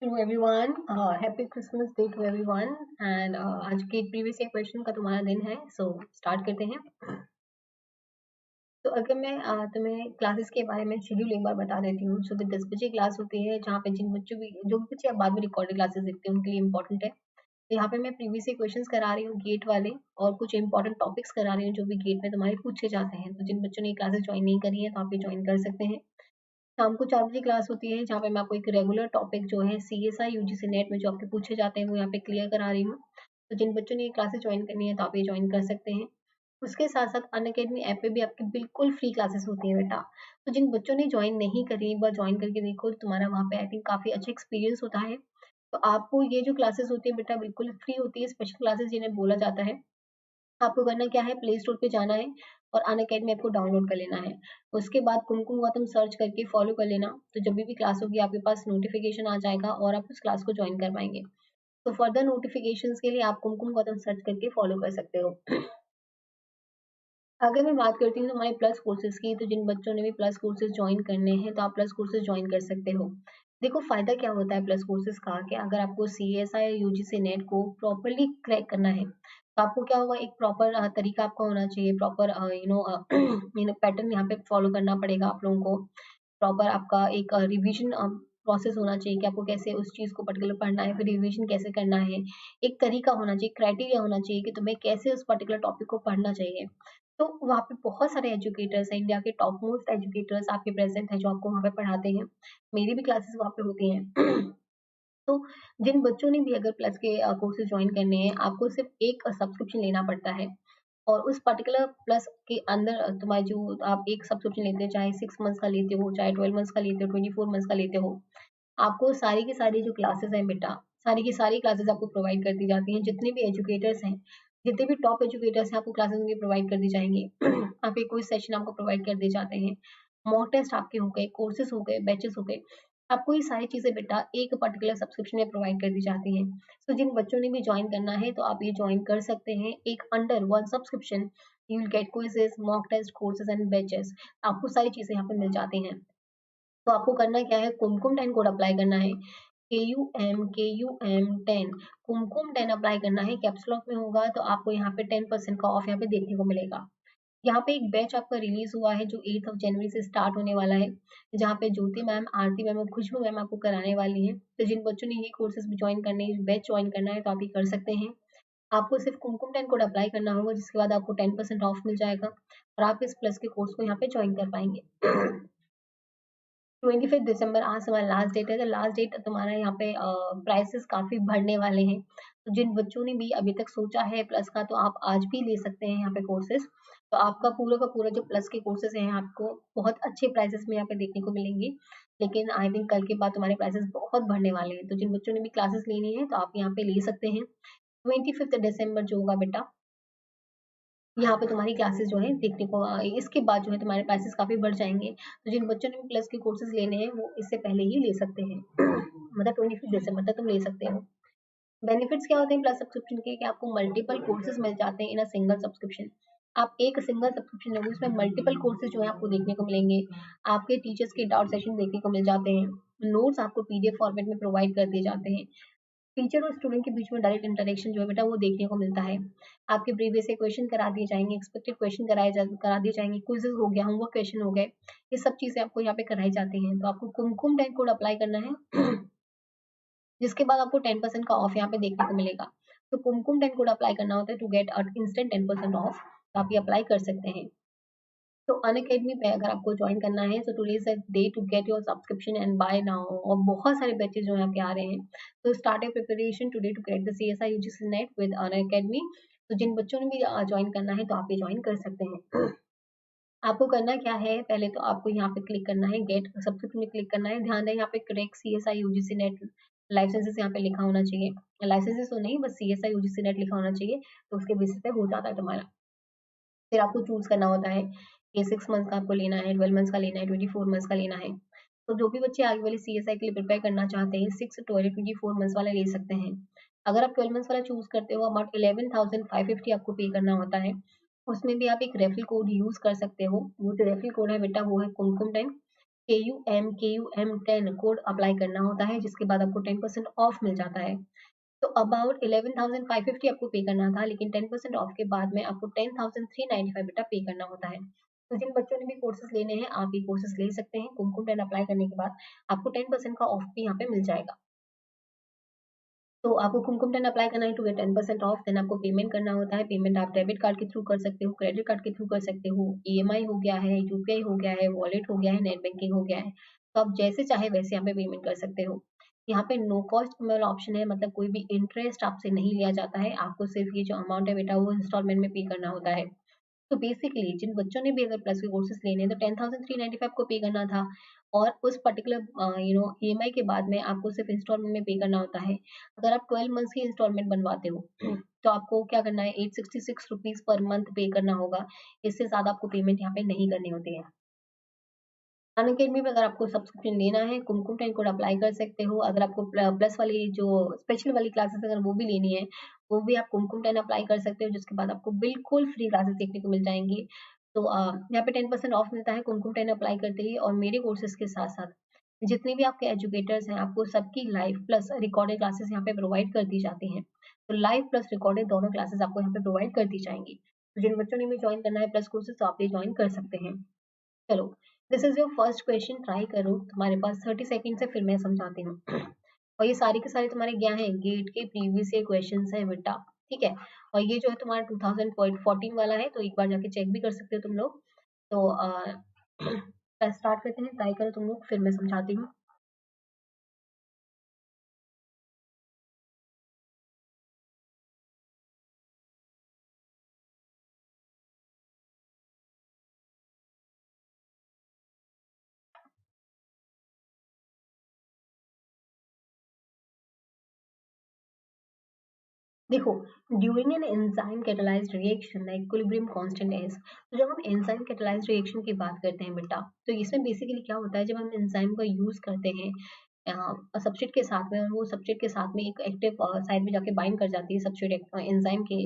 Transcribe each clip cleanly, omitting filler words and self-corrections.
Hello everyone, happy Christmas day to everyone. And आज के previous year question का तुम्हारा दिन है, सो स्टार्ट करते हैं। तो अगर मैं तुम्हें क्लासेस के बारे में शेड्यूल एक बार बता देती हूँ। सुबह 10 बजे क्लास होती है, जहाँ पे जिन बच्चों भी जो भी बच्चे आप बाद में रिकॉर्डेड क्लासेस देखते हैं उनके लिए इंपॉर्टेंट है। तो यहाँ पे मैं प्रीवियस ईयर क्वेश्चंस करा रही हूँ गेट वाले, और कुछ इंपॉर्टेंट टॉपिक्स करा रही हूँ जो भी गेट में तुम्हारे पूछे जाते हैं। तो जिन बच्चों ने क्लासेस ज्वाइन नहीं करी है तो आप ये ज्वाइन कर सकते हैं। शाम को 4 बजे क्लास होती है, जहाँ पे मैं आपको एक रेगुलर टॉपिक जो है CSI UGC नेट में जो आपके पूछे जाते हैं वो यहाँ पे क्लियर करा रही हूँ। तो जिन बच्चों ने ये क्लासेस ज्वाइन करनी है तो आप ये ज्वाइन कर सकते हैं। उसके साथ साथ अनअकैडमी ऐप पे भी आपकी बिल्कुल फ्री क्लासेस होती है बेटा। तो जिन बच्चों ने ज्वाइन नहीं करी, एक बार ज्वाइन करके देखो, तो तुम्हारा वहाँ पे आई थिंक काफी अच्छा एक्सपीरियंस होता है। तो आपको ये जो क्लासेस होती है बेटा बिल्कुल फ्री होती है, स्पेशल क्लासेस जिन्हें बोला जाता है। आपको करना क्या है, प्ले स्टोर पे जाना है और अनअकैडमी ऐप को डाउनलोड कर लेना है। उसके बाद कुमकुम गौतम सर्च करके फॉलो कर लेना। तो जब भी क्लास होगी आपके पास नोटिफिकेशन आ जाएगा और आप उस क्लास को ज्वाइन कर पाएंगे। तो फर्दर नोटिफिकेशंस के लिए आप कुमकुम गौतम सर्च करके फॉलो कर सकते हो। अगर मैं बात करती हूँ हमारे प्लस कोर्सेज की, तो जिन बच्चों ने भी प्लस कोर्सेज ज्वाइन करने हैं तो आप प्लस कोर्सेज ज्वाइन कर सकते हो। देखो फायदा क्या होता है प्लस कोर्सेज का, कि अगर आपको CSI या UGC नेट को प्रॉपरली क्रैक करना है तो आपको क्या होगा, एक प्रॉपर तरीका आपका होना चाहिए, प्रॉपर पैटर्न यहाँ पे फॉलो करना पड़ेगा आप लोगों को। प्रॉपर आपका एक रिवीजन प्रोसेस होना चाहिए कि आपको कैसे उस चीज को पर्टिकुलर पढ़ना है, फिर रिवीजन कैसे करना है। एक तरीका होना चाहिए, क्राइटेरिया होना चाहिए कि तुम्हें कैसे उस पर्टिकुलर टॉपिक को पढ़ना चाहिए। तो वहाँ पे बहुत सारे एजुकेटर्स हैं, इंडिया के टॉप मोस्ट एजुकेटर्स आपके प्रेजेंट हैं जो आपको वहाँ पे पढ़ाते हैं। मेरी भी क्लासेस वहाँ पे होती हैं। तो जिन बच्चों ने भी अगर प्लस के कोर्सेज ज्वाइन करने हैं, आपको सिर्फ एक सब्सक्रिप्शन लेना पड़ता है। और उस पर्टिकुलर प्लस के अंदर तुम्हारे जो आप एक सब्सक्रिप्शन लेते हैं, चाहे 6 मंथ्स का लेते हो, चाहे 12 मंथ्स का लेते हो, 24 मंथ्स का लेते हो, आपको सारी की सारी जो क्लासेस हैं बेटा, सारी की सारी क्लासेस आपको प्रोवाइड कर दी जाती हैं। जितने भी एजुकेटर्स हैं, जितने भी टॉप एजुकेटर्स हैं, आपको क्लासेस उनकी प्रोवाइड कर दी जाएंगी। आपके कोई सेशन आपको प्रोवाइड कर दिए जाते हैं, मॉक टेस्ट आपके हो गए, कोर्सेज हो गए, बैचेस हो गए। आपको ये सारी चीजें बेटा एक पर्टिकुलर सब्सक्रिप्शन में प्रोवाइड कर दी जाती हैं। तो जिन बच्चों ने भी ज्वाइन करना है तो आप ये ज्वाइन कर सकते हैं, एक under one subscription you will get quizzes, mock test, courses and batches. आपको सारी चीजें यहाँ पे मिल जाती हैं। तो आपको करना क्या है, कुमकुम 10 कोड अप्लाई करना है। KUM 10 कुमकुम 10 अप्लाई करना है, कैप्सूलॉक में होगा, तो आपको यहाँ पे 10% का ऑफ यहाँ पे देखने को मिलेगा। यहाँ पे एक बैच आपका रिलीज हुआ है जो 8 जनवरी से स्टार्ट होने वाला है, जहाँ पे ज्योति मैम, आरती मैम और खुशबू मैम आपको कराने वाली हैं। तो जिन बच्चों ने ये कोर्सेज भी ज्वाइन करने, बैच ज्वाइन करना है तो आप ये कर सकते हैं। आपको सिर्फ कुमकुम 10 कोड अप्लाई करना होगा, जिसके बाद आपको 10% ऑफ मिल जाएगा और आप इस प्लस के कोर्स को यहाँ पे ज्वाइन कर पाएंगे। 25 दिसंबर आज हमारा लास्ट डेट है। तो लास्ट डेट तुम्हारा यहाँ पे प्राइसेस काफी बढ़ने वाले हैं। तो जिन बच्चों ने भी अभी तक सोचा है प्लस का, तो आप आज भी ले सकते हैं यहाँ पे कोर्सेज। तो आपका पूरा का पूरा जो प्लस के कोर्सेज हैं आपको बहुत अच्छे प्राइसेस में यहाँ पे देखने को मिलेंगे। लेकिन आई थिंक कल के बाद तुम्हारे प्राइसेस बहुत बढ़ने वाले हैं। तो जिन बच्चों ने भी क्लासेस लेनी है तो आप यहाँ पे ले सकते हैं। 25 दिसंबर जो होगा बेटा, यहाँ पे तुम्हारी क्लासेस जो है देखने को इसके बाद जो है तुम्हारे प्राइसेस काफी बढ़ जाएंगे। तो जिन बच्चों ने भी प्लस के कोर्सेज लेने हैं वो इससे पहले ही ले सकते हैं। मतलब 25 दिसंबर तक तुम ले सकते हो। बेनिफिट्स क्या होते हैं प्लस सब्सक्रिप्शन के, कि आपको मल्टीपल कोर्सेज मिल जाते हैं इन अ सिंगल सब्सक्रिप्शन। आप एक सिंगल सब्सक्रिप्शन लोगे, उसमें मल्टीपल कोर्सेज जो है आपको देखने को मिलेंगे। आपके टीचर्स के डाउट सेशन देखने को मिल जाते हैं। नोट्स आपको PDF फॉर्मेट में प्रोवाइड कर दिए जाते हैं। टीचर और स्टूडेंट के बीच में डायरेक्ट इंटरेक्शन जो है बेटा वो देखने को मिलता है। आपके प्रीवियस से क्वेश्चन करा दिए जाएंगे, एक्सपेक्टेड क्वेश्चन करा दिए जाएंगे, क्विजेज हो गया, होमवर्क क्वेश्चन हो गए, ये सब चीजें आपको यहाँ पे कराई जाती हैं। तो आपको कुमकुम 10 कोड अप्लाई करना है, जिसके बाद आपको 10% का ऑफ यहाँ पे देखने को मिलेगा। तो कुमकुम 10 कोड अप्लाई करना होता है टू गेट इंस्टेंट 10% ऑफ। तो आप ये अप्लाई कर सकते हैं। तो अनअकैडमी पे अगर आपको ज्वाइन करना है, तो today is the day to get your subscription and buy now. और बहुत सारे बैचेज जो यहाँ पे आ रहे हैं। तो start a preparation today to get the CSI UGC NET with Unacademy. तो जिन बच्चों ने भी ज्वाइन करना है तो आप ये ज्वाइन कर सकते हैं। आपको करना क्या है, पहले तो आपको यहाँ पे क्लिक करना है, गेट सब्सक्रिप्शन में क्लिक करना है। ध्यान दें यहाँ पे correct CSI UGC NET licenses यहाँ पे लिखा होना चाहिए। लाइसेंसेस तो नहीं, बस CSI UGC नेट लिखा होना चाहिए, तो उसके बेसिस पे हो जाता है तुम्हारा। फिर आपको चूज करना होता है कि 6 मंथ्स का आपको लेना है, 12 मंथ्स का लेना है, 24 मंथ्स का लेना है। तो जो भी बच्चे आगे वाले CSI के लिए प्रिपेयर करना चाहते हैं, 6, 12, 24 मंथ्स वाला ले सकते हैं। अगर आप 12 मंथ्स वाला चूज करते हो, अबाउट 11,550 आपको पे करना होता है। उसमें भी आप एक रेफरल कोड यूज कर सकते हो। वो जो रेफरल कोड है बेटा वो है कुमकुम 10। KUM 10 कोड अप्लाई करना होता है, जिसके बाद आपको 10% ऑफ मिल जाता है। तो अबाउट 11,550 आपको पे करना था, लेकिन 10% ऑफ के बाद में आपको 10,395 बेटा पे करना होता है। तो जिन बच्चों ने भी कोर्सेज लेने हैं, आप ये कोर्सेज ले सकते हैं। कुमकुम 10 अप्लाई करने के बाद आपको 10% का ऑफ भी यहाँ पे मिल जाएगा। तो आपको कुमकुम 10 अप्लाई करना है टू गेट 10% ऑफ। देन आपको पेमेंट करना होता है। पेमेंट आप डेबिट कार्ड के थ्रू कर सकते हो, क्रेडिट कार्ड के थ्रू कर सकते हो, EMI हो गया है, UPI हो गया है, वॉलेट हो गया है, नेट बैंकिंग हो गया है। तो आप जैसे चाहे वैसे यहाँ पे पेमेंट कर सकते हो। यहाँ पे नो कॉस्ट वाला ऑप्शन है, मतलब कोई भी इंटरेस्ट आपसे नहीं लिया जाता है। आपको सिर्फ ये जो अमाउंट है बेटा वो इंस्टॉलमेंट में पे करना होता है। तो बेसिकली जिन बच्चों ने भी अगर प्लस के कोर्सेज लेने हैं तो 10,395 को पे करना था, और उस पर्टिकुलर EMI के बाद में आपको सिर्फ इंस्टॉलमेंट में पे करना होता है। अगर आप 12 मंथ्स की इंस्टॉलमेंट बनवाते हो तो आपको क्या करना है, 866 रुपीज पर मंथ पे करना होगा। इससे ज्यादा आपको पेमेंट यहाँ पे नहीं करनी होती है। अनअकैडमी में अगर आपको सब्सक्रिप्शन लेना है, कुमकुम 10 कोड अप्लाई कर सकते हो। अगर आपको प्लस वाली जो स्पेशल वाली क्लासेस अगर वो भी लेनी है, वो भी आप कुमकुम 10 अप्लाई कर सकते हो, जिसके बाद आपको बिल्कुल फ्री क्लासेस देखने को मिल जाएंगी। तो यहाँ पे 10% ऑफ मिलता है कुमकुम 10 अप्लाई करते ही। और मेरे कोर्सेज के साथ साथ जितने भी आपके एजुकेटर्स हैं, आपको सबकी लाइव प्लस रिकॉर्डेड क्लासेस यहाँ पे प्रोवाइड कर दी जाती हैं। तो लाइव प्लस रिकॉर्डेड दोनों क्लासेस आपको यहाँ पे प्रोवाइड कर दी जाएंगी। तो जिन बच्चों ने भी ज्वाइन करना है प्लस कोर्सेज, तो आप ये ज्वाइन कर सकते हैं। चलो, this is your first question, try करो। तुम्हारे पास 30 सेकेंड है, फिर मैं समझाती हूँ। और ये सारे के सारे तुम्हारे क्या हैं, गेट के प्रीवियस ईयर क्वेश्चन है बेटा। ठीक है। और ये जो है तुम्हारा 2014 वाला है, तो एक बार जाके चेक भी कर सकते हो तुम लोग। तो स्टार्ट करते हैं, ट्राई करो तुम लोग, फिर मैं समझाती हूँ। देखो, during an enzyme catalysed reaction the equilibrium constant is. तो जब हम एंजाइम कैटालाइज्ड रिएक्शन की बात करते हैं बेटा, तो इसमें बेसिकली क्या होता है, जब हम एंजाइम का यूज करते हैं सब्सट्रेट के साथ में, और वो सब्सट्रेट के साथ में एक एक्टिव साइड में जाके बाइंड कर जाती है सब्सट्रेट एंजाइम के,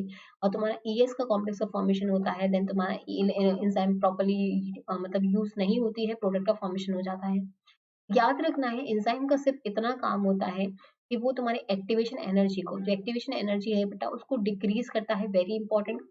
और तुम्हारा ES का कॉम्प्लेक्स का फॉर्मेशन होता है। देन तुम्हारा एंजाइम प्रॉपर्ली मतलब यूज नहीं होती है, प्रोडक्ट का फॉर्मेशन हो जाता है। याद रखना है, एंजाइम का सिर्फ इतना काम होता है कि वो तुम्हारे एक्टिवेशन एनर्जी को, जो एक्टिवेशन एनर्जी है बेटा, उसको डिक्रीज करता है, वेरी इंपॉर्टेंट।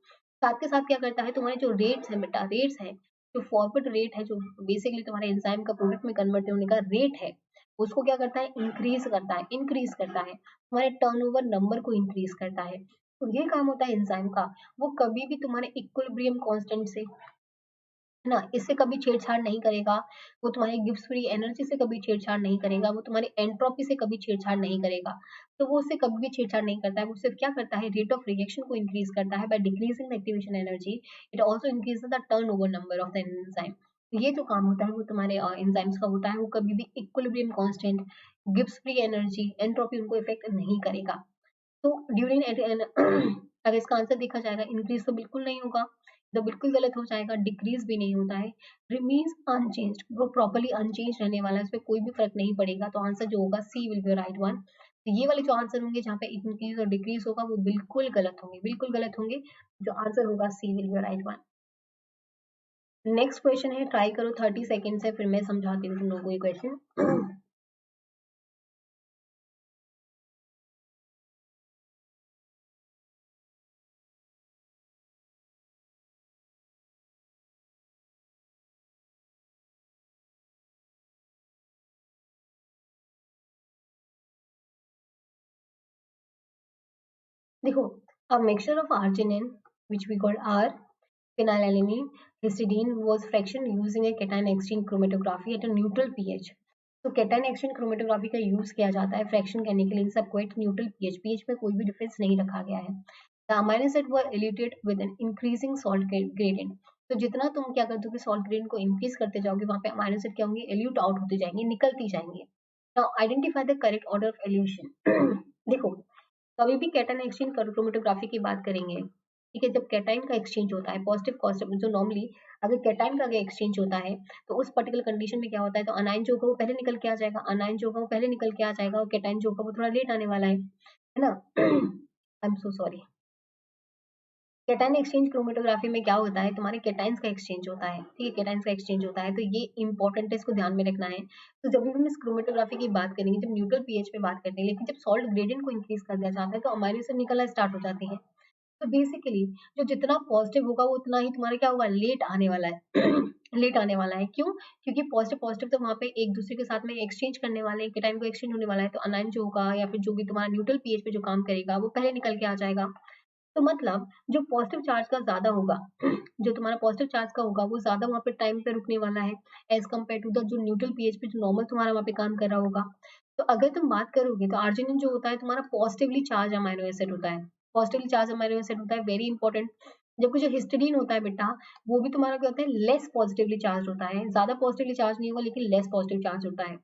साथ के साथ क्या करता है, तुम्हारे जो रेट्स है बेटा, रेट्स है, जो फॉरवर्ड रेट है, जो बेसिकली तुम्हारे एंजाइम का प्रोडक्ट में कन्वर्ट होने का रेट है, उसको क्या करता है, इंक्रीज करता है, इंक्रीज करता है, तुम्हारे टर्नओवर नंबर को इंक्रीज करता है। तो ये काम होता है एंजाइम का। वो कभी भी तुम्हारे इक्विलिब्रियम कांस्टेंट से, है ना, इससे कभी छेड़छाड़ नहीं करेगा। वो तुम्हारी गिब्स फ्री एनर्जी से कभी छेड़छाड़ नहीं करेगा। वो तुम्हारी एंट्रोपी से कभी छेड़छाड़ नहीं करेगा। तो वो उससे कभी भी छेड़छाड़ नहीं करता है। वो सिर्फ क्या करता है, रेट ऑफ रिएक्शन को इंक्रीज करता है by decreasing the activation energy. It also increases the turnover number of the enzyme. ये जो काम होता है वो तुम्हारे एंजाइम्स का होता है। वो कभी भी equilibrium constant, Gibbs free energy, entropy उनको इफेक्ट नहीं करेगा। तो ड्यूरिंग अगर इसका आंसर देखा जाएगा, इंक्रीज तो बिल्कुल नहीं होगा, तो बिल्कुल गलत हो जाएगा। डिक्रीज भी नहीं होता है, रिमेन्स अनचेंज्ड, वो प्रॉपर्ली अनचेंज रहने वाला है, उसमें कोई भी फर्क नहीं पड़ेगा। तो आंसर जो होगा C will be right one. तो ये वाले जो आंसर होंगे जहाँ पे इंक्रीज और डिक्रीज होगा, वो बिल्कुल गलत होंगे, बिल्कुल गलत होंगे। जो आंसर होगा C will be right one. Next question है, ट्राई करो, 30 सेकेंड है, फिर मैं समझाती हूँ तुम लोगों को ये क्वेश्चन। देखो, a mixture of arginine, which we call R, phenylalanine, histidine was fractioned using a cation exchange chromatography at a neutral pH। तो कैटायन एक्सचेंज क्रोमेटोग्राफी का यूज किया जाता है फ्रैक्शन करने के लिए, इन सबको एट न्यूट्रल पीएच में कोई भी डिफरेंस नहीं रखा गया है। The amino acid were eluted with an increasing salt gradient. तो जितना तुम क्या करते हो कि सॉल्ट ग्रेडियंट को इंक्रीज करते जाओगे, वहां पे अमाइनो एसिड क्या होंगे, एल्यूट आउट होते जाएंगे, निकलती जाएंगे। Now identify the correct order of elution. देखो, कभी भी कैटायन एक्सचेंज क्रोमेटोग्राफी की बात करेंगे, ठीक है, जब कैटायन का एक्सचेंज होता है पॉजिटिव पॉजिटिव, जो नॉर्मली अगर कैटायन का एक्सचेंज होता है, तो उस पर्टिकुलर कंडीशन में क्या होता है, तो अनायन जो होगा वो पहले निकल के आ जाएगा, अनायन जो होगा वो पहले निकल के आ जाएगा, और कैटायन जो होगा वो थोड़ा लेट आने वाला है ना। I am so sorry. Cation exchange chromatography में क्या होता है, तुम्हारे कैटायंस का एक्सचेंज होता है, ठीक है, कैटायंस का एक्सचेंज होता है, तो ये इंपॉर्टेंट है, इसको ध्यान में रखना है। तो जब भी हम इस क्रोमेटोग्राफी की बात करेंगे, जब न्यूट्रल पीएच पे बात करते हैं, लेकिन जब सॉल्ट ग्रेडियंट को इंक्रीज कर दिया जाता है तो अमाइनो एसिड निकलना स्टार्ट हो जाती है। तो बेसिकली जो जितना पॉजिटिव होगा वो उतना ही तुम्हारा क्या होगा, लेट आने वाला है। लेट आने वाला है, क्यों? क्योंकि पॉजिटिव पॉजिटिव तो वहां पे एक दूसरे के साथ में एक्सचेंज करने वाले हैं, टाइम को एक्सचेंज होने वाला है, तो अनायन जो होगा या फिर जो भी तुम्हारा न्यूट्रल पीएच पे जो काम करेगा वो पहले निकल के आ जाएगा। तो मतलब जो पॉजिटिव चार्ज का ज्यादा होगा, जो तुम्हारा पॉजिटिव चार्ज का होगा वो ज्यादा वहां पे टाइम पे रुकने वाला है, एज कम्पेयर टू द जो न्यूट्रल पीएच पे जो नॉर्मल तुम्हारा वहां पे काम कर रहा होगा। तो अगर तुम बात करोगे तो आर्जिनिन जो होता है तुम्हारा पॉजिटिवली चार्ज अमाइनो एसिड होता है, पॉजिटिवली चार्ज अमाइनो एसिड होता है, वेरी इंपॉर्टेंट। जबकि जो हिस्टिडीन होता है बेटा, वो भी तुम्हारा क्या होता है, लेस पॉजिटिवली चार्ज होता है, ज्यादा पॉजिटिवली चार्ज नहीं होगा लेकिन लेस पॉजिटिव चार्ज होता है।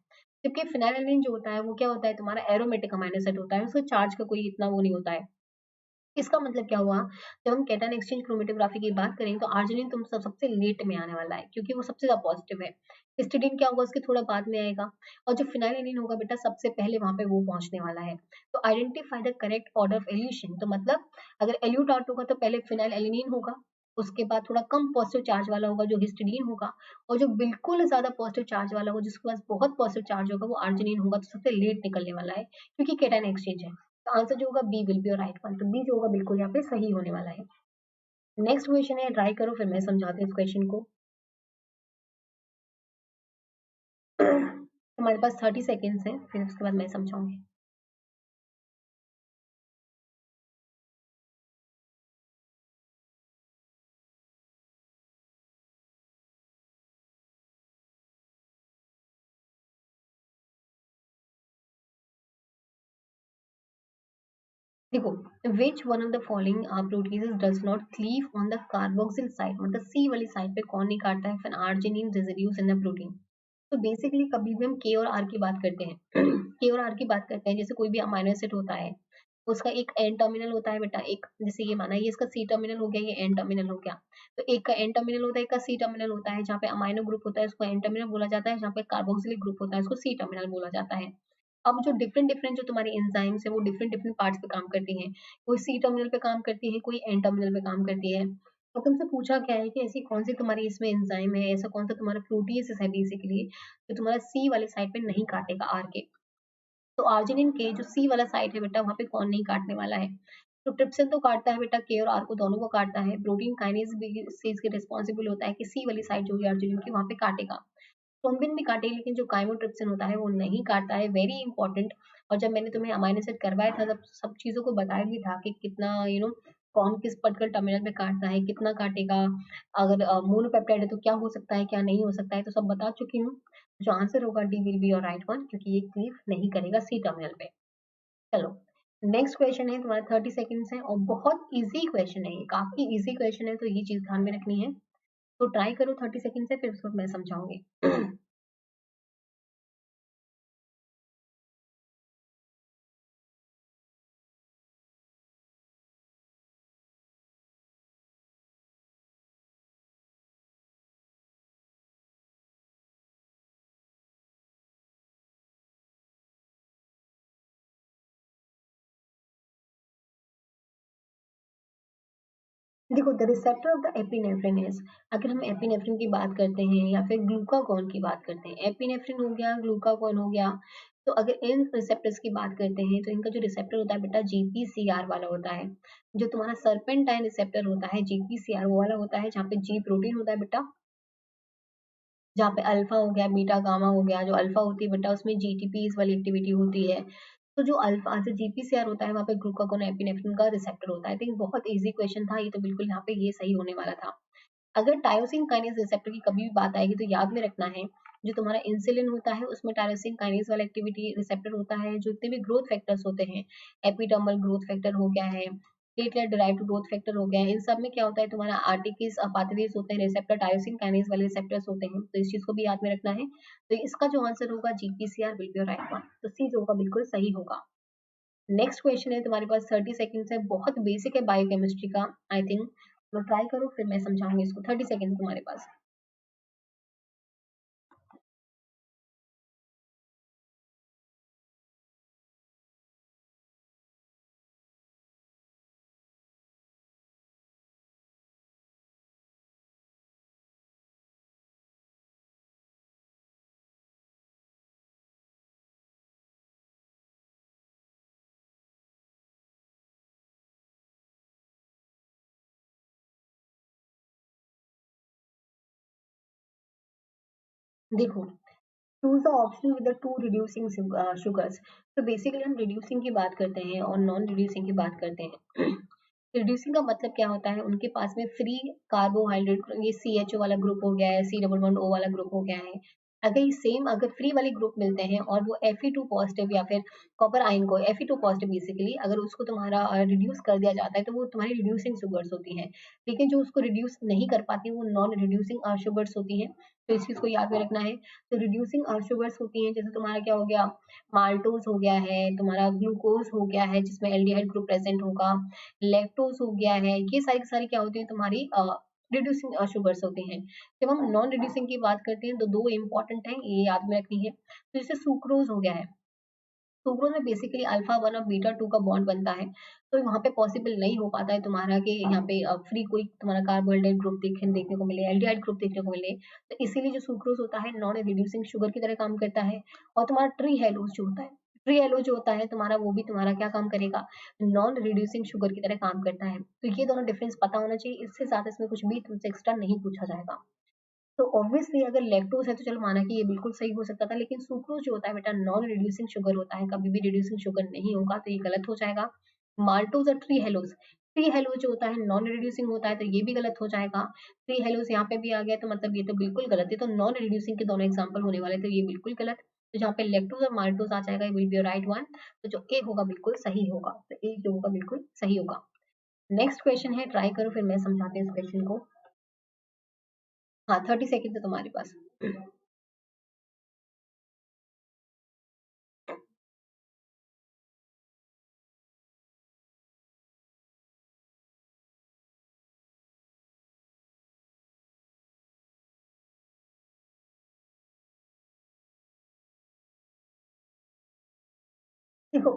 जबकि फिनाइलएलानाइन जो होता है वो क्या होता है, तुम्हारा एरोमेटिक अमाइनो एसिड होता है, उसका चार्ज का कोई इतना वो नहीं होता है। इसका मतलब क्या हुआ, जब हम कैटायन एक्सचेंज क्रोमेटोग्राफी की बात करें तो आर्जिनिन तुम सबसे लेट में आने वाला है, क्योंकि वो सबसे ज्यादा पॉजिटिव है। हिस्टिडीन क्या होगा, उसके थोड़ा बाद में आएगा। और जो फिनाइलएलानाइन होगा बेटा, सबसे पहले वहां पे वो पहुंचने वाला है। तो identify the correct order of elution, तो मतलब अगर एल्यूट आर्ट होगा तो पहले फिनाइलएलानाइन होगा, उसके बाद थोड़ा कम पॉजिटिव चार्ज वाला होगा जो हिस्टिडीन होगा, और जो बिल्कुल ज्यादा पॉजिटिव चार्ज वाला होगा, जिसके पास बहुत पॉजिटिव चार्ज होगा, वो आर्जिनिन होगा, तो सबसे लेट निकलने वाला है, क्योंकि कैटायन एक्सचेंज है। तो आंसर जो होगा B will be your right one, तो बी जो होगा बिल्कुल यहाँ पे सही होने वाला है। नेक्स्ट क्वेश्चन है, ट्राई करो, फिर मैं समझाती हूँ इस क्वेश्चन को। हमारे पास 30 सेकेंड्स है, फिर उसके बाद मैं समझाऊंगी। देखो, which one of the following proteases does not cleave on the carboxyl side, मतलब सी वाली साइड पे कौन नहीं काटता है फिर arginine residues in the protein. तो बेसिकली कभी भी हम के और आर की बात करते हैं, के और आर की बात करते हैं, जैसे कोई भी अमाइनो एसिड होता है, उसका एक एन टर्मिनल होता है बेटा, एक जैसे ये माना ये इसका सी टर्मिनल हो गया, ये एन टर्मिनल हो गया। तो एक का एन टर्मिनल होता है, एक का सी टर्मिनल होता है, जहाँ पे अमाइनो ग्रुप होता है उसको एन टर्मिनल बोला जाता है, जहाँ पे कार्बोक्सिलिक ग्रुप होता है उसको सी टर्मिनल बोला जाता है। अब जो डिफरेंट डिफरेंट जो तुम्हारी एंजाइम्स है वो डिफरेंट डिफरेंट पार्ट्स पे काम करती हैं, कोई सी टर्मिनल पे काम करती है, कोई एन टर्मिनल पे काम करती है। और तुमसे पूछा क्या है कि ऐसी कौन सी तुम्हारी इसमें एंजाइम है, ऐसा कौन सा तुम्हारा प्रोटीज है बेसिकली, जो तुम्हारा सी वाले साइड पे नहीं काटेगा आर के। तो आर्जिनिन के जो सी वाला साइड है बेटा, वहां पे कौन नहीं काटने वाला है। तो ट्रिप्सिन तो काटता है बेटा, के और आर को दोनों को काटता है। प्रोटीन काइनेज भी इस चीज के रिस्पॉन्सिबल होता है कि सी वाली साइड जो भी अर्जुन की वहां पे काटेगा। थ्रोम्बिन भी काटे, लेकिन जो काइमोट्रिप्सिन होता है वो नहीं काटता है, वेरी इंपॉर्टेंट। और जब मैंने तुम्हें अमाइनो एसिड करवाया था तब सब चीजों को बताया भी था कि कितना कौन किस पर्टिकुलर टर्मिनल पे काटता है, कितना काटेगा, अगर मोनोपेप्टाइड है तो क्या हो सकता है क्या नहीं हो सकता है, तो सब बता चुकी हूँ। जो आंसर होगा D will be your right one, क्योंकि ये क्लीव नहीं करेगा सी टर्मिनल पे। चलो, नेक्स्ट क्वेश्चन है तुम्हारा, 30 सेकेंड्स है और बहुत इजी क्वेश्चन है, ये काफी इजी क्वेश्चन है, तो ये चीज ध्यान में रखनी है। तो ट्राई करो, 30 सेकेंड से फिर उसको मैं समझाऊंगी। देखो, the receptor of the epinephrine is, अगर हम एपिनेफ्रिन की बात करते हैं या फिर ग्लूकागॉन की बात करते हैं, एपिनेफ्रिन हो गया, ग्लूकागॉन हो गया, तो अगर इन रिसेप्टर्स की बात करते हैं तो इनका जो रिसेप्टर होता है बेटा जीपीसीआर वाला होता है। जो तुम्हारा सर्पेंटाइन रिसेप्टर होता है जीपीसीआर वो वाला होता है, जहाँ पे जी प्रोटीन होता है बेटा, जहाँ पे अल्फा हो गया, बीटा गामा हो गया, जो अल्फा होती है बेटा उसमें जीटीपी इस वाली एक्टिविटी होती है। तो जो अल्फा जो जीपीसीआर होता है वहाँ पे ग्लूकागोन एपिनेफ्रिन का रिसेप्टर होता है। आई थिंक बहुत इजी क्वेश्चन था ये, तो बिल्कुल यहाँ पे ये सही होने वाला था। अगर टायरोसिन काइनेज रिसेप्टर की कभी भी बात आएगी तो याद में रखना है, जो तुम्हारा इंसुलिन होता है उसमें टायरोसिन काइनेज वाला एक्टिविटी रिसेप्टर होता है। जो जितने भी ग्रोथ फैक्टर्स होते हैं, एपिडर्मल ग्रोथ फैक्टर हो गया है, प्लेटलेट डिराइव्ड ग्रोथ फैक्टर हो गया है, इन सब में क्या होता है, तुम्हारा आर्टिकिस पाथवेज होते हैं, रिसेप्टर टायरोसिन काइनेज वाले रिसेप्टर्स होते हैं, तो इस चीज को भी याद में रखना है। तो इसका जो आंसर होगा GPCR will be right one, तो सी जो होगा बिल्कुल सही होगा। नेक्स्ट क्वेश्चन है तुम्हारे पास, 30 सेकेंड्स है, बहुत बेसिक है बायोकेमिस्ट्री का, आई थिंक। तो ट्राई करो, फिर मैं समझाऊंगी इसको। 30 सेकेंड तुम्हारे पास। देखो, choose the option with the two reducing sugars. तो बेसिकली हम रिड्यूसिंग की बात करते हैं और नॉन रिड्यूसिंग की बात करते हैं। रिड्यूसिंग का मतलब क्या होता है, उनके पास में फ्री कार्बोहाइड्रेट, ये CHO वाला ग्रुप हो गया है, C11O वाला ग्रुप हो गया है। अगर ये सेम अगर फ्री वाले ग्रुप मिलते हैं और वो Fe2 पॉजिटिव या फिर कॉपर आयन को Fe2 पॉजिटिव बेसिकली अगर उसको तुम्हारा रिड्यूस कर दिया जाता है तो वो तुम्हारी रिड्यूसिंग शुगर्स होती हैं। लेकिन जो उसको रिड्यूस नहीं कर पाती वो नॉन रिड्यूसिंग शुगर्स होती हैं। तो इस चीज को याद में रखना है। तो रिड्यूसिंग शुगर्स होती हैं, जैसे तुम्हारा क्या हो गया, माल्टोज हो गया है, तुम्हारा ग्लूकोज हो गया है जिसमें एल्डिहाइड ग्रुप प्रेजेंट होगा, लैक्टोज हो गया है, ये सारी सारी क्या होती है तुम्हारी रिड्यूसिंग शुगर्स होती हैं। जब हम नॉन रिड्यूसिंग की बात करते हैं तो दो इंपॉर्टेंट हैं, ये याद में रखनी है। तो जैसे सुक्रोज हो गया है, सुक्रोज में बेसिकली अल्फा 1 और बीटा 2 का बॉन्ड बनता है। तो वहां पे पॉसिबल नहीं हो पाता है तुम्हारा कि यहाँ पे फ्री कोई तुम्हारा कार्बोहाइड्रेट ग्रुप देखने को मिले, एल्डिहाइड ग्रुप देखने को मिले। तो इसीलिए जो सुक्रोज होता है नॉन रिड्यूसिंग शुगर की तरह काम करता है। और तुम्हारा ट्री हेलोज जो होता है, ट्री हेलो जो होता है तुम्हारा, वो भी तुम्हारा क्या काम करेगा, नॉन रिड्यूसिंग शुगर की तरह काम करता है। तो ये दोनों डिफरेंस पता होना चाहिए, इससे ज्यादा इसमें कुछ भी तुमसे एक्स्ट्रा नहीं पूछा जाएगा। तो ऑब्वियसली अगर लैक्टोज है तो चलो माना कि ये बिल्कुल सही हो सकता था, लेकिन सुक्रोज जो होता है बेटा नॉन रिड्यूसिंग शुगर होता है, कभी भी रिड्यूसिंग शुगर नहीं होगा, तो ये गलत हो जाएगा। माल्टोज और ट्री हेलोज, ट्री हेलोज जो होता है नॉन रिड्यूसिंग होता है, तो ये भी गलत हो जाएगा। ट्री हेलोज यहाँ पे भी आ गया तो मतलब ये तो बिल्कुल गलत है, तो नॉन रिड्यूसिंग के दोनों एग्जाम्पल होने वाले, तो ये बिल्कुल गलत। तो जहाँ पे लैक्टोज और माल्टोज आ जाएगा, विल बी राइट वन। तो जो ए होगा बिल्कुल सही होगा, तो ए जो होगा बिल्कुल सही होगा। नेक्स्ट क्वेश्चन है, ट्राई करो फिर मैं समझाती हूँ इस क्वेश्चन को। हाँ, 30 सेकेंड है तुम्हारे पास। देखो,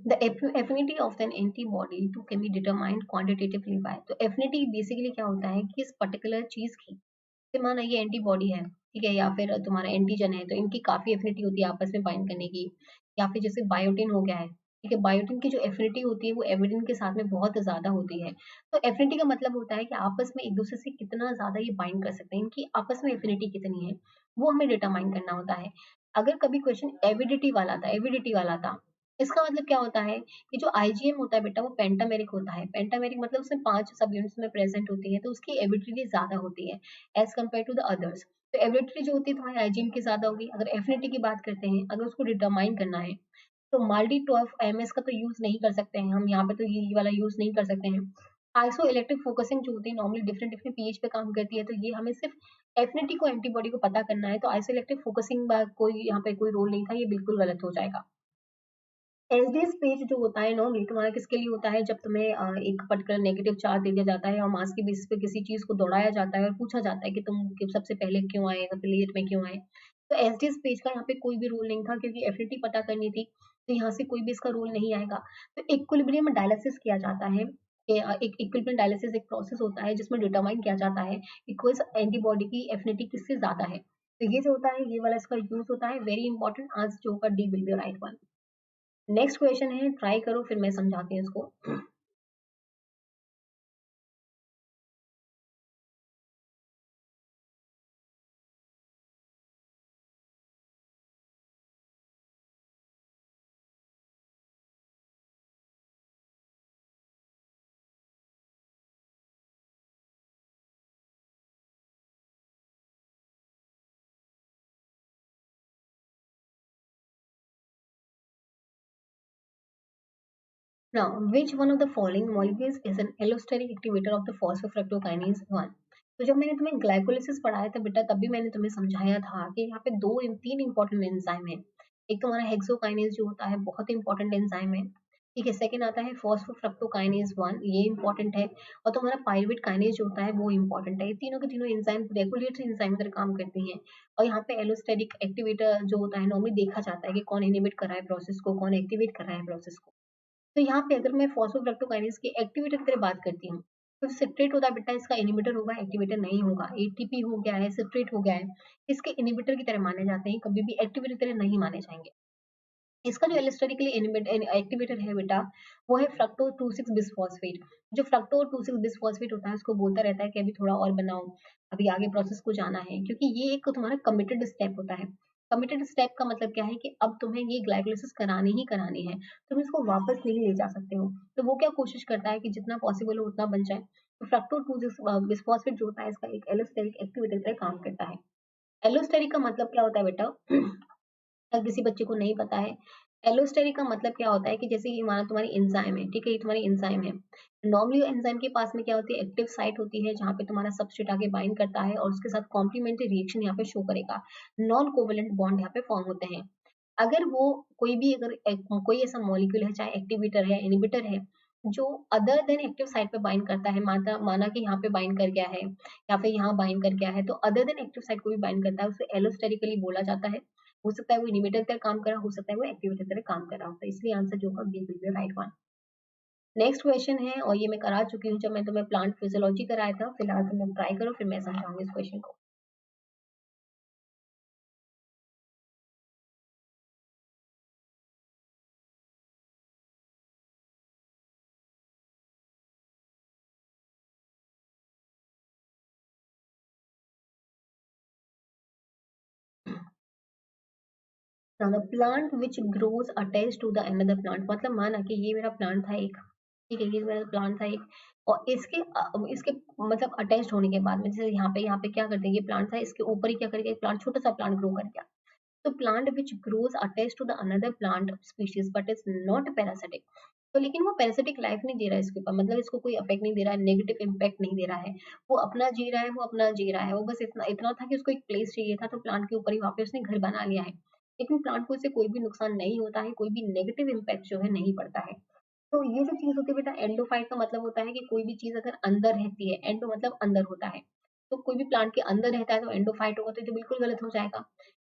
the affinity of an antibody to can be determined quantitatively by. तो एफिनिटी बेसिकली क्या होता है कि इस पर्टिकुलर चीज की, जैसे माना ये एंटीबॉडी है, ठीक है, या फिर तुम्हारा एंटीजन है, तो इनकी काफी एफिनिटी होती है आपस में बाइंड करने की। या फिर जैसे बायोटिन हो गया है, ठीक है, बायोटिन की जो एफिनिटी होती है वो एविडिन के साथ में बहुत ज्यादा होती है। तो एफिनिटी का मतलब होता है कि आपस में एक दूसरे से कितना ज्यादा ये बाइंड कर सकते हैं, इनकी आपस में एफिनिटी कितनी है, वो हमें डिटरमाइन करना होता है। अगर कभी क्वेश्चन एविडिटी वाला था, इसका मतलब क्या होता है कि जो आईजीएम होता है बेटा वो पेंटामेरिक होता है। पेंटामेरिक मतलब उसमें 5 सब यूनिट्स में प्रेजेंट होती है, तो उसकी एबिलिटी ज्यादा होती है as compared to the others. तो एबिलिटी जो होती है तुम्हारी आईजीएम की ज्यादा होगी। अगर एफिनिटी की बात करते हैं, अगर उसको डिटरमाइन करना है, तो माल्टी 12 एमएस का तो यूज नहीं कर सकते हैं हम यहाँ पे, तो ये वाला यूज नहीं कर सकते हैं। आइसो इलेक्ट्रिक फोकसिंग जो होती है नॉर्मली डिफरेंट डिफरेंट पीएच पे काम करती है, तो ये हमें सिर्फ एफिनिटी को एंटीबॉडी को पता करना है। तो आइसो इलेक्ट्रिक फोकसिंग का कोई यहाँ पे कोई रोल नहीं था, ये बिल्कुल गलत हो जाएगा। एसडीएस पेज जो होता है नॉर्मली तुम्हारा किसके लिए होता है, जब तुम्हें एक पर्टिकुलर नेगेटिव चार्ज दे दिया जाता है और मास के बेसिस पे किसी चीज को दौड़ाया जाता है और पूछा जाता है कि तुम सबसे पहले क्यों आए, सबसे लेट में क्यों आए। तो एसडीएस पेज का यहाँ पे कोई भी रूल नहीं था, क्योंकि एफिनिटी पता करनी थी, तो यहाँ से कोई भी इसका रूल नहीं आएगा। तो इक्विलिब्रियम डायलिसिस किया जाता है, एक इक्विलिब्रियम डायलिसिस एक प्रोसेस होता है जिसमें डिटरमाइन किया जाता है कि कोई एंटीबॉडी की एफिनिटी किससे ज्यादा है। तो ये जो होता है ये वाला इसका यूज होता है, वेरी इंपॉर्टेंट, आज जो होगा D will be right one. Next question है, ट्राई करो फिर मैं समझाती हूँ इसको। Now, which one of the following molecules is an allosteric activator of the phosphofructokinase 1? तो जब मैंने तुम्हें ग्लाइकोलिसिस पढ़ाया था बेटा, तभी मैंने तुम्हें समझाया था कि यहाँ पे तीन इंपॉर्टेंट एंजाइम है। एक तुम्हारा हेक्सोकाइनेज जो होता है बहुत इंपॉर्टेंट एंजाइम है, ठीक है। सेकंड आता है फॉस्फोफ्रक्टोकाइनेज 1, ये इंपॉर्टेंट है। और तुम्हारा पाइरुवेट काइनेज जो होता है वो इंपॉर्टेंट है। ये तीनों के तीनों एंजाइम रेगुलेटरी एंजाइम की तरह काम करती हैं। और यहाँ पे एलोस्टेरिक एक्टिवेटर जो होता है नॉर्मली देखा जाता है कि कौन इनिबिट कर रहा है प्रोसेस को, कौन एक्टिवेट कर रहा है प्रोसेस को। तो यहाँ पे अगर मैं फॉस्फोफ्रक्टोकाइनेज के एक्टिवेटर की तरह बात करती हूँ, तो सिट्रेट होता है बेटा, इसका इनिबिटर होगा, एक्टिवेटर नहीं होगा। एटीपी हो गया है, सिट्रेट हो गया है, इसके इनिबिटर की तरह माने जाते हैं, कभी भी एक्टिवेटर की तरह नहीं माने जाएंगे। इसका जो एलिस्टेरिकली एक्टिवेटर है बेटा, वो है फ्रक्टोज 2,6 बिसफॉस्फेट। जो फ्रक्टोज 2,6 बिसफॉस्फेट होता है उसको बोलता रहता है कि अभी थोड़ा और बनाओ, अभी आगे प्रोसेस को जाना है, क्योंकि ये एक तुम्हारा कमिटेड स्टेप होता है। कमिटेड स्टेप का मतलब क्या है कि अब तुम्हें ये ग्लाइकोलाइसिस करानी ही करानी है, तुम इसको वापस नहीं ले जा सकते हो। तो वो क्या कोशिश करता है कि जितना पॉसिबल हो उतना बन जाए। तो फ्रक्टोज 2,6 बिसफॉस्फेट जो होता है इसका एक एलिस्टेरिक एक्टिवेटर की तरह काम करता है। एलोस्टेरिक का मतलब क्या होता है बेटा? अगर किसी बच्चे को नहीं पता है, एलोस्टेरिक का मतलब क्या होता है कि जैसे ये माना तुम्हारी एंजाइम है, ठीक है, ये तुम्हारी एंजाइम है। नॉर्मली एंजाइम के पास में क्या होती है, एक्टिव साइट होती है जहाँ पे तुम्हारा सबस्ट्रेट आके बाइंड करता है और उसके साथ कॉम्प्लीमेंट्री रिएक्शन यहाँ पे शो करेगा, नॉन कोवेलेंट बॉन्ड यहाँ पे फॉर्म होते हैं। अगर वो कोई भी अगर कोई ऐसा मॉलिक्यूल है, चाहे एक्टिवेटर है, इनिबिटर है, जो अदर देन एक्टिव साइट पे बाइंड करता है, माना माना कि यहाँ पे बाइंड कर गया है या फिर यहाँ बाइंड कर गया है, तो अदर देन एक्टिव साइट को भी बाइंड करता है, उसे एलोस्टेरिकली बोला जाता है। हो सकता है वो इनिबिटर की तरह काम कर रहा हो सकता है वो एक्टिवेटर की तरह काम कर रहा हो, तो इसलिए आंसर जो होगा B will be right one. Next question है, और ये मैं करा चुकी हूँ जब मैं तुम्हें प्लांट फिजियोलॉजी कराया था, फिलहाल तुम लोग ट्राई करो फिर मैं समझाऊंगी इस क्वेश्चन को। The plant which grows attach to the another plant, मतलब माना कि ये मेरा प्लांट था एक, ठीक है, ये मेरा प्लांट था एक, और इसके मतलब अटैच होने के बाद में, जैसे यहाँ पे क्या करते हैं, ये प्लांट था, इसके ऊपर ही क्या करेगा, एक प्लांट, छोटा सा प्लांट ग्रो कर गया। तो plant which grows attach to the another plant species but is not parasitic, तो लेकिन वो पैरासिटिक लाइफ नहीं दे रहा है इसके ऊपर, मतलब इसको कोई अफेक्ट नहीं दे रहा है, नेगेटिव इम्पैक्ट नहीं दे रहा है, वो अपना जी रहा है, वो अपना जी रहा है, वो बस इतना इतना था कि उसको एक प्लेस चाहिए था, तो प्लांट के ऊपर ही वहां पे उसने घर बना लिया है, लेकिन प्लांट को इससे कोई भी नुकसान नहीं होता है, कोई भी नेगेटिव इम्पैक्ट जो है नहीं पड़ता है। तो ये जो चीज होती है बेटा, एंडोफाइट का मतलब होता है कि कोई भी चीज अगर अंदर रहती है, एंडो मतलब अंदर होता है, तो कोई भी प्लांट के अंदर रहता है तो एंडोफाइट होगा, तो ये बिल्कुल गलत हो जाएगा।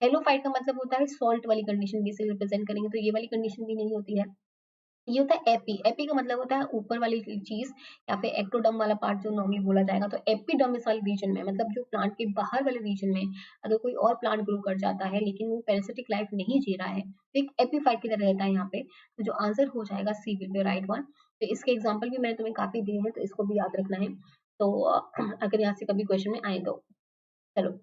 हेलोफाइट का मतलब होता है सॉल्ट वाली कंडीशन भी इसे रिप्रेजेंट करेंगे, तो ये वाली कंडीशन भी नहीं होती है। ये होता है एपी, एपी का मतलब होता है ऊपर वाली चीज, या फिर एक्टोडर्म वाला पार्ट जो नॉर्मली बोला जाएगा, तो एपिडर्मिस वाले रीजन में, मतलब जो प्लांट के बाहर वाले रीजन में अगर कोई और प्लांट ग्रो कर जाता है लेकिन वो पैरासिटिक लाइफ नहीं जी रहा है, तो एक एपीफाइट की तरह रहता है यहाँ पे, तो जो आंसर हो जाएगा सी विल बी राइट वन। तो इसके एग्जाम्पल भी मैंने तुम्हें काफी दिए हैं, तो इसको भी याद रखना है। तो अगर यहाँ से कभी क्वेश्चन में आए तो चलो,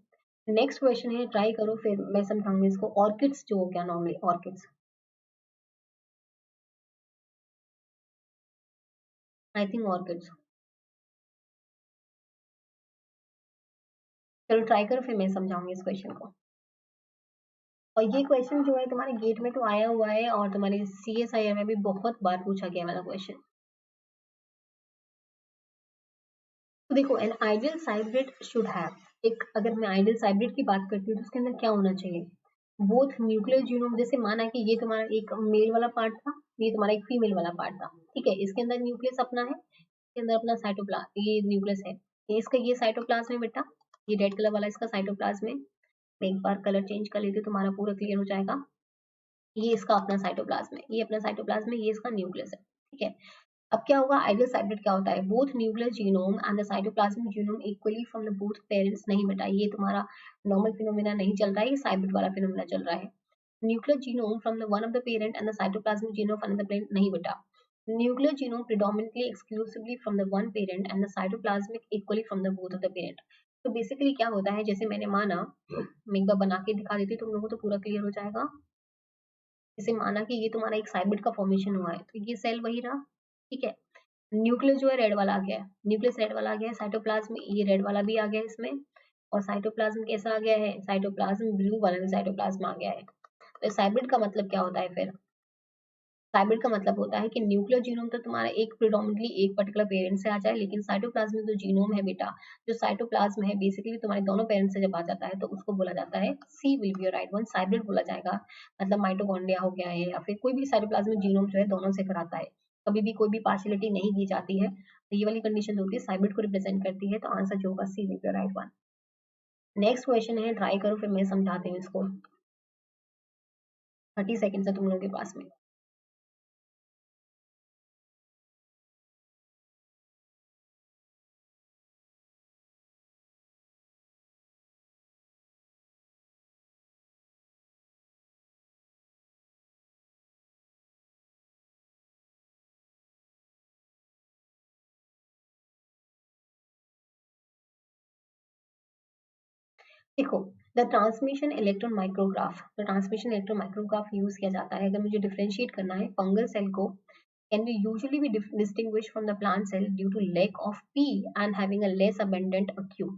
नेक्स्ट क्वेश्चन है, ट्राई करो फिर मैं समझाऊंगी इसको। ऑर्किड्स जो हो गया, normally orchids, I think orchids, चलो ट्राई करो फिर मैं समझाऊंगी इस क्वेश्चन को। और ये क्वेश्चन जो है तुम्हारे गेट में तो आया हुआ है, और तुम्हारे CSIR में भी बहुत बार पूछा गया वाला क्वेश्चन। तो देखो, an ideal cybrid should have, एक अगर मैं आइडियल साइब्रिड की बात करती हूँ तो उसके अंदर क्या होना चाहिए, बोथ न्यूक्लियर जीनोम, जैसे माना कि ये तुम्हारा एक मेल वाला पार्ट था, ये तुम्हारा एक फीमेल वाला पार्ट था, ठीक है, इसके अंदर न्यूक्लियस अपना है, इसके अंदर अपना साइटोप्लाज्म, ये न्यूक्लियस है, इसका ये साइटोप्लाज्म है बेटा, ये रेड कलर वाला इसका साइटोप्लाज्म है। मैं एक बार कलर चेंज कर लेती हूँ, तुम्हारा पूरा क्लियर हो जाएगा। ये इसका अपना साइटोप्लाज्म है, ये अपना साइटोप्लाज्म है, ये इसका न्यूक्लियस है, ठीक है। अब क्या होगा, आइडियल साइब्रिड क्या होता है, both nuclear genome and the cytoplasmic genome equally from the both parents, नहीं बेटा, ये तुम्हारा नॉर्मल फिनोमिना नहीं चल रहा है, ये साइब्रिड वाला फिनोमिना चल रहा है। Nuclear genome from the one of the parent and the cytoplasmic genome of another parent, नहीं बेटा, nuclear genome predominantly exclusively from the one parent and the cytoplasmic equally from the both of the parent। तो basically क्या होता है, जैसे मैंने माना, मैं एक बार बना के दिखा देती हूँ तुम लोगों को तो पूरा क्लियर हो जाएगा। जैसे माना कि ये तुम्हारा एक साइब्रिड का फॉर्मेशन हुआ है, तो ये सेल वही रहा, ठीक है, न्यूक्लियस जो है रेड वाला आ गया है, न्यूक्लियस रेड वाला आ गया है, साइटोप्लाज्म ये रेड वाला भी आ गया है इसमें, और साइटोप्लाज्म कैसा आ गया है, साइटोप्लाज्म ब्लू वाला भी साइटोप्लाज्म आ गया है। तो साइब्रिड का मतलब क्या होता है फिर, साइब्रिड का मतलब होता है कि न्यूक्लियर जीनोम तो तुम्हारा एक प्रिडोमिनेटली एक पर्टिकुलर पेरेंट से आ जाए, लेकिन साइटोप्लाज्म जो जीनोम है बेटा, जो साइटोप्लाज्म है बेसिकली तुम्हारे दोनों पेरेंट्स से जब आ जाता है तो उसको बोला जाता है, सी will be right one, cybrid बोला जाएगा। मतलब माइटोकॉन्ड्रिया हो गया है या फिर कोई भी साइटोप्लाज्मिक जीनोम जो है दोनों से कराता है, कभी भी कोई भी पार्शियलिटी नहीं की जाती है, तो ये वाली कंडीशन होती है, साइब्रिड को रिप्रेजेंट करती है, तो आंसर जो होगा C will be right one. Next question है, ट्राई करो फिर मैं समझाती हूँ इसको, 30 सेकेंड है तुम लोगों के पास में। देखो, द ट्रांसमिशन इलेक्ट्रॉन माइक्रोग्राफ, तो ट्रांसमिशन इलेक्ट्रॉन माइक्रोग्राफ यूज किया जाता है अगर मुझे डिफरेंशिएट करना है फंगल सेल को, can be usually be distinguished from the plant cell due to lack of P and having a less abundant Q।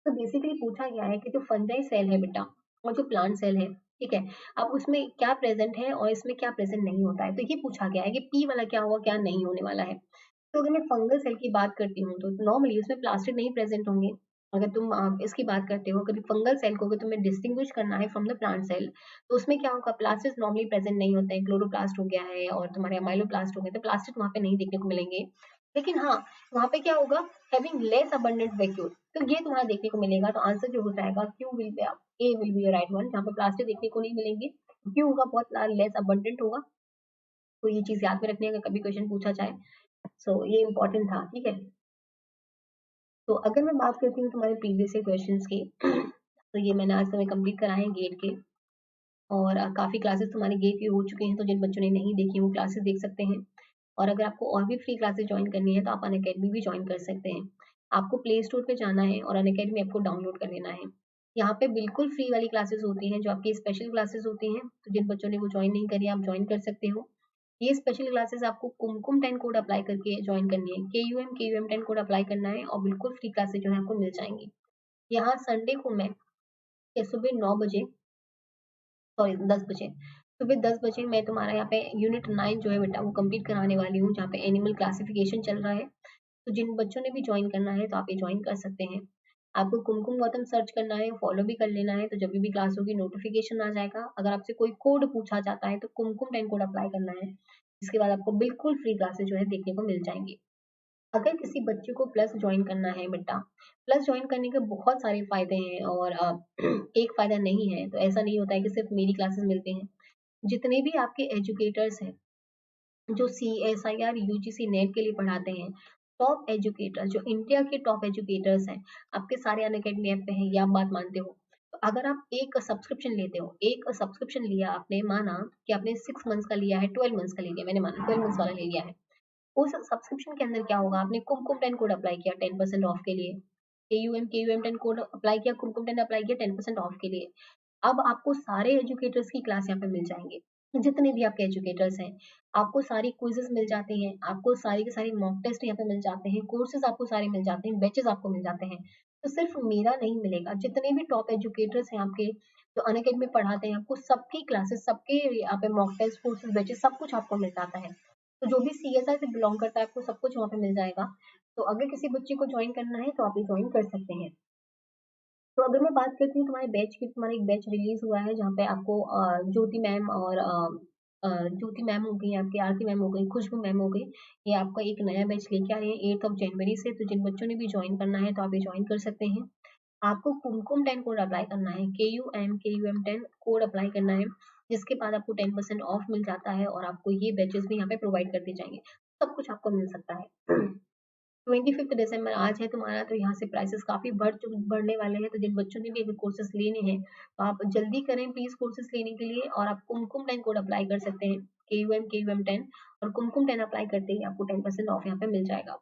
तो बेसिकली पूछा गया है कि जो फंजाई सेल है बेटा और जो प्लांट सेल है, ठीक है, अब उसमें क्या प्रेजेंट है और इसमें क्या प्रेजेंट नहीं होता है, तो ये पूछा गया है कि पी वाला क्या होगा क्या नहीं होने वाला है। तो अगर मैं फंगल सेल की बात करती हूँ तो नॉर्मली उसमें प्लास्टिड नहीं प्रेजेंट होंगे। अगर तुम इसकी बात करते हो, कभी फंगल सेल को अगर तुम्हें डिस्टिंग्विश करना है फ्रॉम द प्लांट सेल, तो उसमें क्या होगा, प्लास्टिड नॉर्मली प्रेजेंट नहीं होते हैं, क्लोरोप्लास्ट हो गया है और तुम्हारे अमाइलोप्लास्ट हो गए, तो प्लास्टिड वहाँ पे नहीं देखने को मिलेंगे। लेकिन हाँ, वहाँ पे क्या होगा, हैविंग लेस अबंडेंट वैक्यूल, तो ये तुम्हारा देखने को मिलेगा। तो आंसर जो हो जाएगा Q will be, A will be right one, जहाँ पे प्लास्टिक देखने को नहीं मिलेंगे, क्यू होगा बहुत लेस अबंडेंट होगा। तो ये चीज याद में रखनी है अगर कभी क्वेश्चन पूछा जाए। सो ये इंपॉर्टेंट था, ठीक है। तो अगर मैं बात करती हूँ तुम्हारे प्रीवियस क्वेश्चंस की, तो ये मैंने आज तुम्हें कंप्लीट कराए हैं गेट के, और काफी क्लासेस तुम्हारे गेट की हो चुके हैं, तो जिन बच्चों ने नहीं देखी वो क्लासेस देख सकते हैं। और अगर आपको और भी फ्री क्लासेस ज्वाइन करनी है तो आप अनअकैडमी भी ज्वाइन कर सकते हैं। आपको प्ले स्टोर पे जाना है और अनअकैडमी आपको डाउनलोड कर लेना है। यहाँ पे बिल्कुल फ्री वाली क्लासेस होती हैं जो आपकी स्पेशल क्लासेस होती हैं, तो जिन बच्चों ने वो ज्वाइन नहीं करी आप ज्वाइन कर सकते हो। ये स्पेशल क्लासेस आपको कुमकुम 10 कोड अप्लाई करके ज्वाइन करनी है, के यू एम 10 कोड अप्लाई करना है और बिल्कुल फ्री क्लासेस जो है आपको मिल जाएंगी। यहाँ संडे को मैं सुबह 9 बजे, सॉरी 10 बजे, सुबह 10 बजे मैं तुम्हारा यहाँ पे यूनिट 9 जो है बेटा वो कंप्लीट कराने वाली हूँ, जहाँ पे एनिमल क्लासिफिकेशन चल रहा है। तो जिन बच्चों ने भी ज्वाइन करना है तो आप ये ज्वाइन कर सकते हैं। आपको कुमकुम गौतम सर्च करना है, फॉलो भी कर लेना है, तो जब भी क्लास होगी नोटिफिकेशन आ जाएगा। अगर आपसे कोई कोड पूछा जाता है तो कुमकुम 10 कोड अप्लाई करना है, जिसके बाद आपको बिल्कुल फ्री क्लासेस जो है देखने को मिल जाएंगी। अगर किसी बच्चे को प्लस ज्वाइन करना है बेटा, प्लस ज्वाइन करने के बहुत सारे फायदे हैं, और एक फायदा नहीं है, तो ऐसा नहीं होता है कि सिर्फ मेरी क्लासेस मिलती हैं। जितने भी आपके एजुकेटर्स हैं जो CSIR UGC नेट के लिए पढ़ाते हैं, टॉप एजुकेटर जो इंडिया के टॉप एजुकेटर्स हैं, आपके सारे अनअकैडमी ऐप पे हैं, ये आप बात मानते हो। तो अगर आप एक सब्सक्रिप्शन लेते हो, एक सब्सक्रिप्शन लिया आपने, माना कि आपने 6 मंथ्स का लिया है, 12 मंथ्स का ले लिया, मैंने माना 12 मंथ्स वाला ले लिया है, उस सब्सक्रिप्शन के अंदर क्या होगा, आपने कुमकुम 10 कोड अप्लाई किया 10% ऑफ के लिए, के यू एम 10 कोड अप्लाई किया, कुमकुम 10 अप्लाई किया 10% ऑफ के लिए। अब आपको सारे एजुकेटर्स की क्लास यहाँ पे मिल जाएंगे, जितने भी आपके एजुकेटर्स हैं, आपको सारी क्विजेस मिल जाती हैं, आपको सारी के सारी मॉक टेस्ट यहाँ पे मिल जाते हैं, कोर्सेज आपको सारे मिल जाते हैं, बैचेस आपको मिल जाते हैं। तो सिर्फ मेरा नहीं मिलेगा, जितने भी टॉप एजुकेटर्स हैं आपके जो अनअकैडमी में पढ़ाते हैं, आपको सबकी क्लासेस, सबके यहाँ पे मॉक टेस्ट, कोर्सेज, बैचेस सब कुछ आपको मिल जाता है। तो जो भी CSI से बिलोंग करता है आपको सब कुछ वहाँ पे मिल जाएगा। तो अगर किसी बच्चे को ज्वाइन करना है तो आप ये ज्वाइन कर सकते हैं। तो अगर मैं बात करती हूँ तुम्हारे बैच की, तुम्हारा एक बैच रिलीज हुआ है जहाँ पे आपको ज्योति मैम और ज्योति मैम हो गई, आपकी आरती मैम हो गई, खुशबू मैम हो गई, ये आपका एक नया बैच लेके आ रहे हैं 8 जनवरी से। तो जिन बच्चों ने भी ज्वाइन करना है तो आप ये ज्वाइन कर सकते हैं। आपको कुमकुम 10 कोड अप्लाई करना है, के यू एम 10 कोड अप्लाई करना है, जिसके बाद आपको 10% ऑफ मिल जाता है और आपको ये बैचेस भी यहाँ पे प्रोवाइड कर दिए जाएंगे, सब कुछ आपको मिल सकता है। 25 दिसंबर आज है तुम्हारा, तो यहाँ से प्राइसेस काफी बढ़ने वाले हैं। तो जिन बच्चों ने भी अगर कोर्सेज लेने हैं तो आप जल्दी करें प्लीज कोर्सेज लेने के लिए, और आप कुमकुम 10 कोड अप्लाई कर सकते हैं, के यू एम 10, और कुमकुम 10 अप्लाई करते ही आपको 10% ऑफ यहाँ पे मिल जाएगा।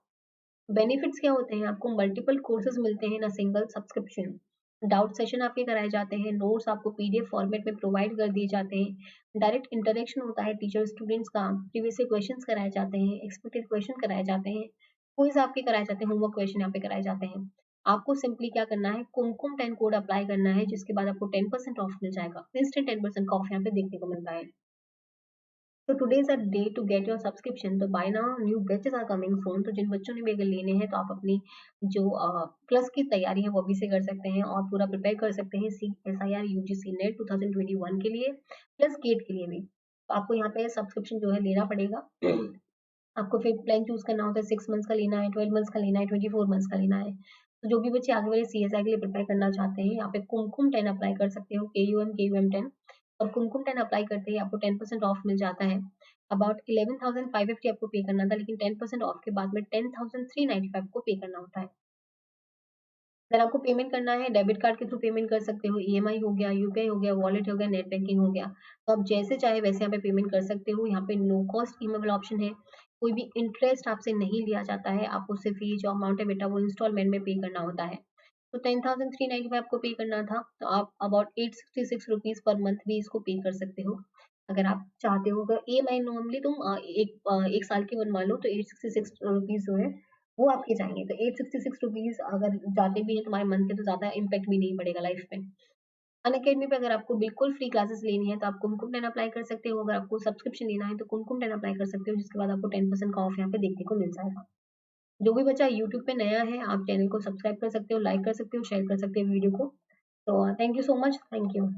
बेनिफिट्स क्या होते हैं, आपको मल्टीपल कोर्सेज मिलते हैं ना, सिंगल सब्सक्रिप्शन। डाउट सेशन आपके कराए जाते हैं, नोट्स आपको PDF फॉर्मेट में प्रोवाइड कर दिए जाते हैं, डायरेक्ट इंटरेक्शन होता है टीचर स्टूडेंट्स का, प्रीवियस क्वेश्चंस कराए जाते हैं, एक्सपेक्टेड क्वेश्चन कराए जाते हैं, क्विज आपके कराए जाते हैं, होमवर्क क्वेश्चन यहाँ पे कराए जाते हैं। आपको सिंपली क्या करना है, कुमकुम 10 कोड अप्लाई करना है, जिसके बाद आपको 10% ऑफ मिल जाएगा, इंस्टेंट 10% का ऑफ यहाँ पे देखने को मिलता है। तो today is a day to get your subscription, तो buy now new batches are coming soon. तो जिन बच्चों ने भी अगर लेने हैं तो आप अपनी जो प्लस की तैयारी है वो भी से कर सकते हैं और पूरा प्रिपेयर कर सकते हैं CSIR UGC नेट 2021 के लिए, प्लस गेट के लिए भी। तो आपको यहाँ पे सब्सक्रिप्शन जो है लेना पड़ेगा। आपको फिर प्लान चूज करना होता है, 6 मंथ्स का लेना है, 12 मंथ्स का लेना है, 24 मंथ्स का लेना है। तो जो भी बच्चे आगे वाले CSI के लिए प्रिपेयर करना चाहते हैं, यहाँ पे कुमकुम 10 अप्लाई कर सकते हो, के यू एम 10, और कुमकुम 10 अप्लाई करते ही आपको 10% ऑफ मिल जाता है। अबाउट 11,550 आपको पे करना था, लेकिन 10% ऑफ के बाद में 10,395 को पे करना होता है। अगर आपको पेमेंट करना है डेबिट कार्ड के थ्रू पेमेंट कर सकते हो, EMI हो गया, UPI हो गया, वॉलेट हो गया, नेट बैंकिंग हो गया। तो आप जैसे चाहे वैसे यहाँ पे पेमेंट कर सकते हो। यहाँ पे नो कॉस्ट EMI वाला ऑप्शन है, कोई भी इंटरेस्ट आपसे नहीं लिया जाता है, आपको सिर्फ ये जो अमाउंट है बेटा वो इंस्टॉलमेंट में पे करना होता है। तो 10,395 आपको पे करना था, तो आप अबाउट 866 रुपीज़ पर मंथ भी इसको पे कर सकते हो। अगर आप चाहते हो, अगर ईएमआई नॉर्मली तुम एक साल की बनवा लो तो 866 रुपीज़ जो है वो आपके जाएँगे। तो 866 रुपीज़ अगर जाते भी हैं तुम्हारे मंथ के, तो ज़्यादा इम्पैक्ट भी नहीं पड़ेगा लाइफ में। अनअकैडमी पे अगर आपको बिल्कुल फ्री क्लासेस लेनी है तो आप कुमकुम 10 अप्लाई कर सकते हो। अगर आपको सब्सक्रिप्शन लेना है तो कुमकुम 10 अप्लाई कर सकते हो, जिसके बाद आपको 10% का ऑफ यहाँ पे देखने को मिल जाएगा। जो भी बच्चा यूट्यूब पे नया है, आप चैनल को सब्सक्राइब कर सकते हो, लाइक कर सकते हो, शेयर कर सकते हो वीडियो को। तो thank you so much, thank you.